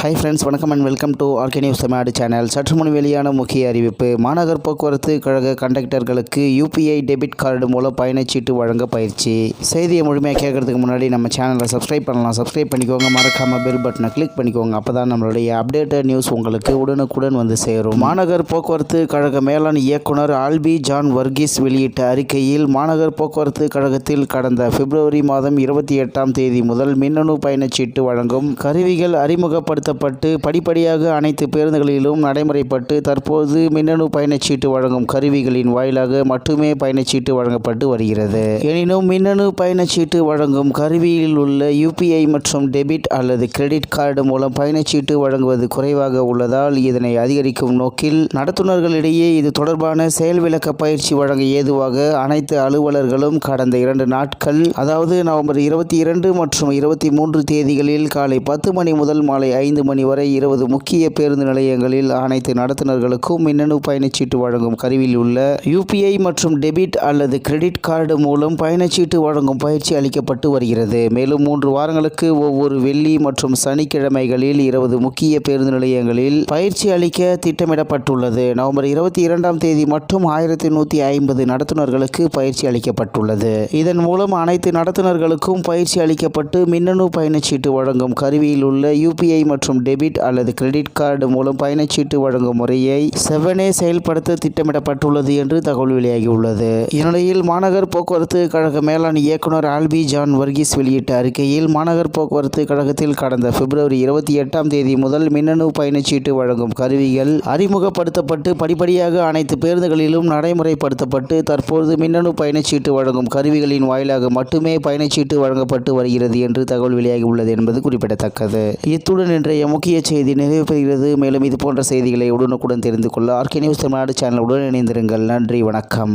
Hi friends, வணக்கம் and welcome to RK news Tamil Nadu channel. சற்று முன் வெளியான முக்கிய அறிவிப்பு. மாநகர் போக்குவரத்து கழக கண்டக்டர்களுக்கு யூபிஐ டெபிட் கார்டு மூலம் பயணச்சீட்டு வழங்க பயிற்சி. செய்தியை முழுமையாக கேட்கறதுக்கு முன்னாடி நம்ம சேனலை சப்ஸ்கிரைப் பண்ணலாம். சப்ஸ்கிரைப் பண்ணிக்கோங்க, மறக்காமல் பெல் பட்டனை கிளிக் பண்ணிக்கோங்க. அப்போ தான் நம்மளுடைய அப்டேட்டட் நியூஸ் உங்களுக்கு உடனுக்குடன் வந்து சேரும். மாநகர் போக்குவரத்து கழக மேலாண் இயக்குனர் ஆல்பி ஜான் வர்கீஸ் வெளியிட்ட அறிக்கையில், மாநகர் போக்குவரத்து கழகத்தில் கடந்த பிப்ரவரி மாதம் 28ஆம் தேதி முதல் மின்னணு பயணச்சீட்டு வழங்கும் கருவிகள் அறிமுகப்படுத்தப்பட்டு படிப்படியாக அனைத்து பேருந்துகளிலும் நடைமுறைப்பட்டு தற்போது மின்னணு பயணச்சீட்டு வழங்கும் கருவிகளின் வாயிலாக மட்டுமே பயணச்சீட்டு வழங்கப்பட்டு வருகிறது. எனினும் மின்னணு பயணச்சீட்டு வழங்கும் கருவியில் உள்ள யூபிஐ மற்றும் டெபிட் அல்லது கிரெடிட் கார்டு மூலம் பயணச்சீட்டு வழங்குவது குறைவாக உள்ளதால் இதனை அதிகரிக்கும் நோக்கில் நடத்துனர்களிடையே இது தொடர்பான செயல் விளக்க பயிற்சி வழங்க ஏதுவாக அனைத்து அலுவலர்களும் கடந்த 2 நாட்கள், அதாவது நவம்பர் 22 மற்றும் 23 தேதிகளில் காலை 10 மணி முதல் மாலை 5 மணி வரை 20 முக்கிய பேருந்து நிலையங்களில் அனைத்து நடத்துனர்களுக்கும் மின்னணு பயணச்சீட்டு வழங்கும் கருவியில் உள்ள யூபிஐ மற்றும் டெபிட் அல்லது கிரெடிட் கார்டு மூலம் பயணச்சீட்டு வழங்கும் பயிற்சி அளிக்கப்பட்டு வருகிறது. மேலும் 3 வாரங்களுக்கு ஒவ்வொரு வெள்ளி மற்றும் சனிக்கிழமைகளில் 20 முக்கிய பேருந்து நிலையங்களில் பயிற்சி அளிக்க திட்டமிடப்பட்டுள்ளது. நவம்பர் 22ஆம் தேதி மட்டும் 1150 நடத்துனர்களுக்கு பயிற்சி அளிக்கப்பட்டுள்ளது. இதன் மூலம் அனைத்து நடத்துனர்களுக்கும் பயிற்சி அளிக்கப்பட்டு மின்னணு பயணச்சீட்டு வழங்கும் கருவியில் உள்ள யூபிஐ மற்றும் டெபிட் அல்லது கிரெடிட் கார்டு மூலம் பயணச்சீட்டு வழங்கும் முறையை செவ்வனே செயல்படுத்த திட்டமிடப்பட்டுள்ளது என்று தகவல் வெளியாகியுள்ளது. இந்நிலையில் மாநகர் போக்குவரத்து கழக மேலாண் இயக்குனர் ஆல்பி ஜான் வர்கீஸ் வெளியிட்ட அறிக்கையில், மாநகர் போக்குவரத்து கழகத்தில் கடந்த பிப்ரவரி 28ஆம் தேதி முதல் மின்னணு பயணச்சீட்டு வழங்கும் கருவிகள் அறிமுகப்படுத்தப்பட்டு படிப்படியாக அனைத்து பேருந்துகளிலும் நடைமுறைப்படுத்தப்பட்டு தற்போது மின்னணு பயணச்சீட்டு வழங்கும் கருவிகளின் வாயிலாக மட்டுமே பயணச்சீட்டு வழங்கப்பட்டு வருகிறது என்று தகவல் வெளியாகியுள்ளது என்பது குறிப்பிடத்தக்கது. இத்துடன் இன்றைய முக்கிய செய்தி நிறைவு பெறுகிறது. மேலும் இது போன்ற செய்திகளை உடனுக்குடன் தெரிந்து கொள்ள ஆர்கே நியூஸ் தமிழ்நாடு சேனலுடன் இணைந்திருங்கள். நன்றி, வணக்கம்.